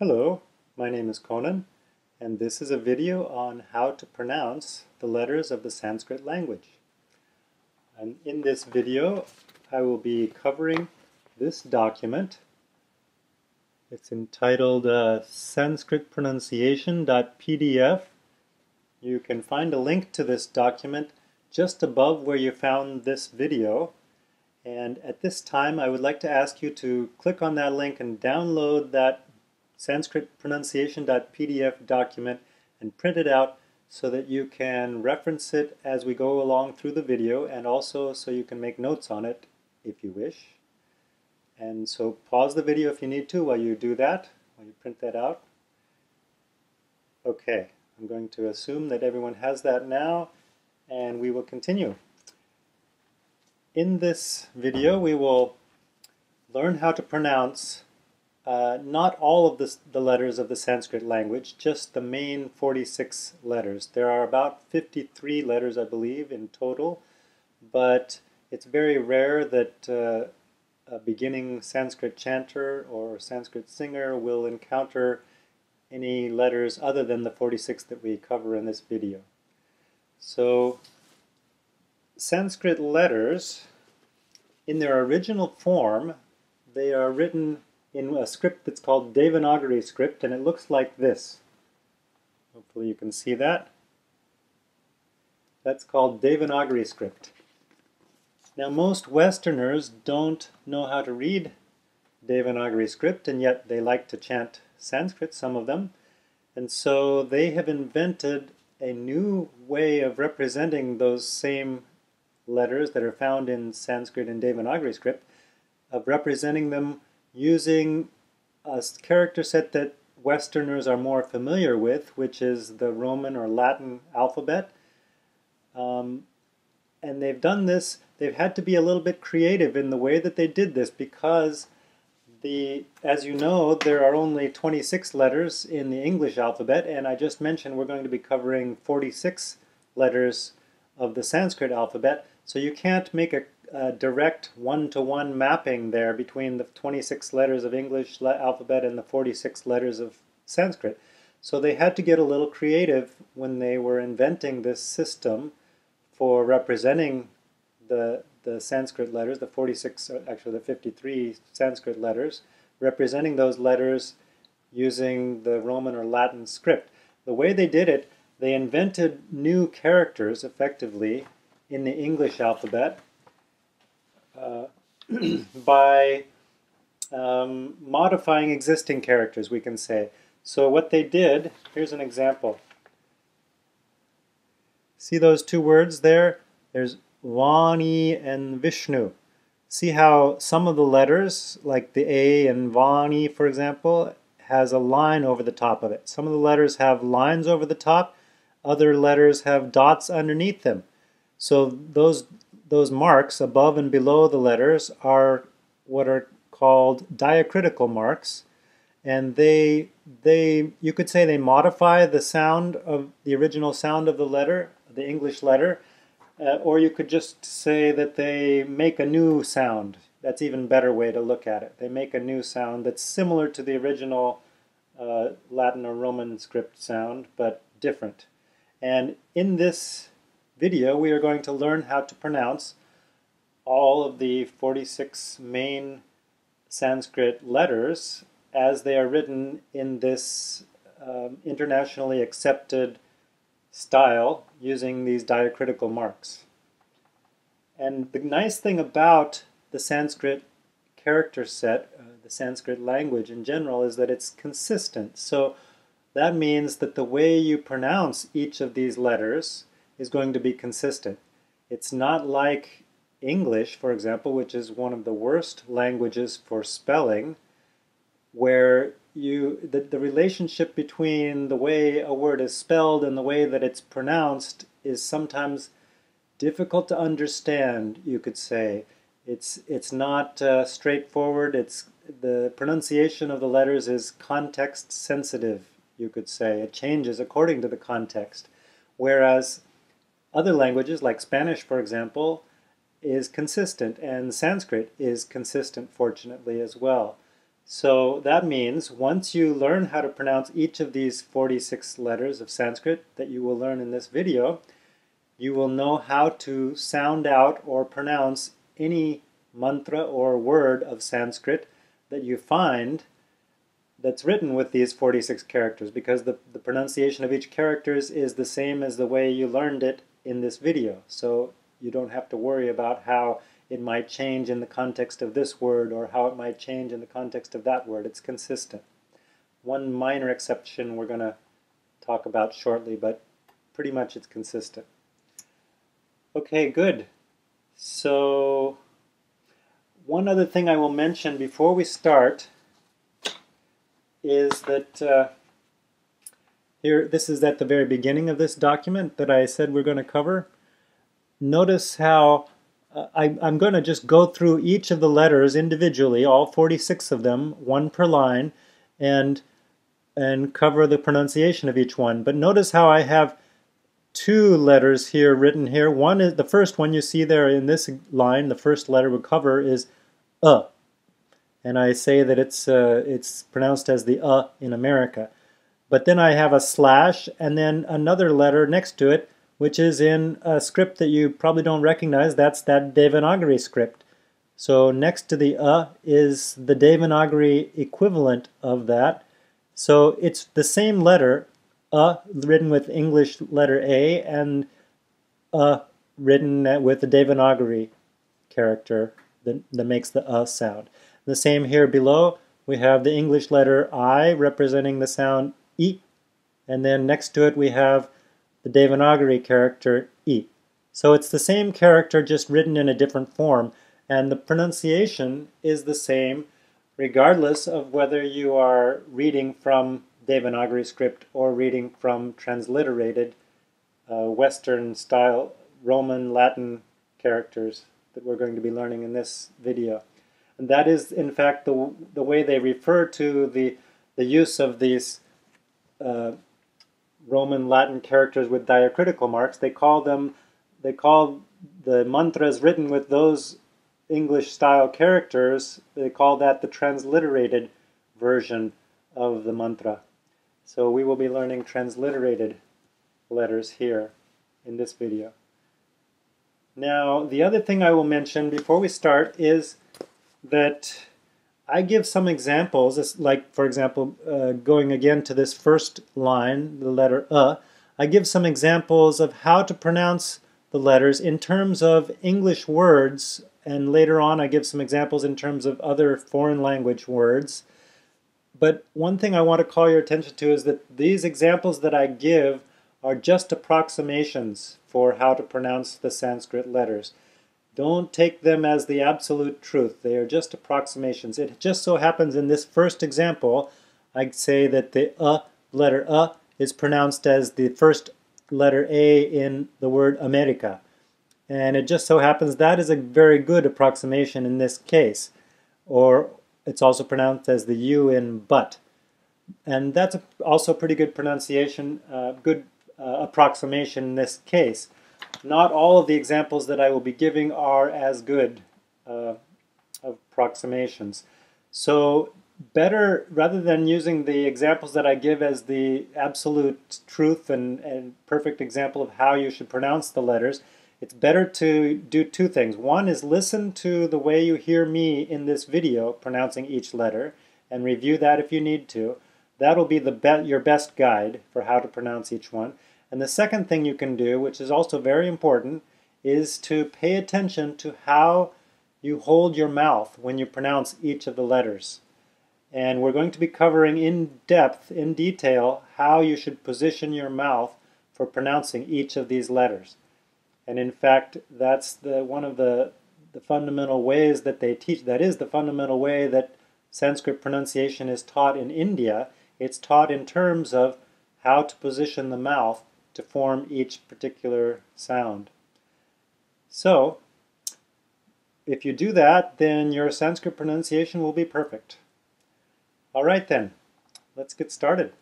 Hello, my name is Conan, and this is a video on how to pronounce the letters of the Sanskrit language. And in this video, I will be covering this document. It's entitled Sanskrit Pronunciation.pdf. You can find a link to this document just above where you found this video. And at this time, I would like to ask you to click on that link and download that Sanskrit Pronunciation.pdf document and print it out so that you can reference it as we go along through the video, and also so you can make notes on it if you wish. And so pause the video if you need to while you do that, while you print that out. Okay, I'm going to assume that everyone has that now, and we will continue. In this video, we will learn how to pronounce not all of the letters of the Sanskrit language, just the main 46 letters. There are about 53 letters, I believe, in total, but it's very rare that a beginning Sanskrit chanter or Sanskrit singer will encounter any letters other than the 46 that we cover in this video. So, Sanskrit letters, in their original form, they are written in a script that's called Devanagari script, and it looks like this. Hopefully you can see that. That's called Devanagari script. Now most Westerners don't know how to read Devanagari script, and yet they like to chant Sanskrit, some of them. And so they have invented a new way of representing those same letters that are found in Sanskrit and Devanagari script, of representing them using a character set that Westerners are more familiar with, which is the Roman or Latin alphabet. And they've done this, they've had to be a little bit creative in the way that they did this, because as you know, there are only 26 letters in the English alphabet, and I just mentioned we're going to be covering 46 letters of the Sanskrit alphabet, so you can't make a direct one-to-one mapping there between the 26 letters of English alphabet and the 46 letters of Sanskrit. So they had to get a little creative when they were inventing this system for representing the Sanskrit letters, the 46, actually the 53 Sanskrit letters, representing those letters using the Roman or Latin script. The way they did it, they invented new characters, effectively, in the English alphabet, by modifying existing characters, we can say. So what they did, here's an example. See those two words there? There's Vani and Vishnu. See how some of the letters, like the A in Vani, for example, has a line over the top of it. Some of the letters have lines over the top, other letters have dots underneath them. So those marks above and below the letters are what are called diacritical marks, and you could say they modify the sound of the original sound of the letter, the English letter, or you could just say that they make a new sound. That's even a better way to look at it. They make a new sound that's similar to the original Latin or Roman script sound, but different. And in this video, we are going to learn how to pronounce all of the 46 main Sanskrit letters as they are written in this internationally accepted style using these diacritical marks. And the nice thing about the Sanskrit character set, the Sanskrit language in general, is that it's consistent. So that means that the way you pronounce each of these letters is going to be consistent. It's not like English, for example, which is one of the worst languages for spelling, where the relationship between the way a word is spelled and the way that it's pronounced is sometimes difficult to understand, you could say. It's not straightforward. The pronunciation of the letters is context sensitive, you could say. It changes according to the context. Whereas other languages, like Spanish, for example, is consistent, and Sanskrit is consistent, fortunately, as well. So that means once you learn how to pronounce each of these 46 letters of Sanskrit that you will learn in this video, you will know how to sound out or pronounce any mantra or word of Sanskrit that you find that's written with these 46 characters, because the pronunciation of each character is the same as the way you learned it in this video. So you don't have to worry about how it might change in the context of this word or how it might change in the context of that word. It's consistent. One minor exception we're going to talk about shortly, but pretty much it's consistent. Okay, good. So one other thing I will mention before we start is that this is at the very beginning of this document that I said we're going to cover. Notice how I'm going to just go through each of the letters individually, all 46 of them, one per line, and cover the pronunciation of each one. But notice how I have two letters here written here. One is the first one you see there in this line. The first letter we cover is and I say that it's pronounced as the in America. But then I have a slash and then another letter next to it, which is in a script that you probably don't recognize. That's that Devanagari script. So next to the is the Devanagari equivalent of that. So it's the same letter, written with English letter A, and written with the Devanagari character that makes the sound. The same here below, we have the English letter I representing the sound I, and then next to it we have the Devanagari character I. So it's the same character, just written in a different form, and the pronunciation is the same regardless of whether you are reading from Devanagari script or reading from transliterated Western style Roman Latin characters that we're going to be learning in this video. And that is, in fact, the way they refer to the use of these Roman Latin characters with diacritical marks. They call the mantras written with those English style characters, they call that the transliterated version of the mantra. So we will be learning transliterated letters here in this video. Now, the other thing I will mention before we start is that I give some examples, like for example, going again to this first line, the letter I give some examples of how to pronounce the letters in terms of English words, and later on I give some examples in terms of other foreign language words. But one thing I want to call your attention to is that these examples that I give are just approximations for how to pronounce the Sanskrit letters. Don't take them as the absolute truth. They are just approximations. It just so happens in this first example, I say that the letter is pronounced as the first letter A in the word America. And it just so happens that is a very good approximation in this case. Or it's also pronounced as the U in but. And that's also pretty good pronunciation, good approximation in this case. Not all of the examples that I will be giving are as good approximations. So better, rather than using the examples that I give as the absolute truth and perfect example of how you should pronounce the letters, it's better to do two things. One is listen to the way you hear me in this video pronouncing each letter and review that if you need to. That'll be your best guide for how to pronounce each one. And the second thing you can do, which is also very important, is to pay attention to how you hold your mouth when you pronounce each of the letters. And we're going to be covering in depth, in detail, how you should position your mouth for pronouncing each of these letters. And in fact, that's one of the fundamental ways that they teach. That is the fundamental way that Sanskrit pronunciation is taught in India. It's taught in terms of how to position the mouth to form each particular sound. So, if you do that, then your Sanskrit pronunciation will be perfect. All right then, let's get started.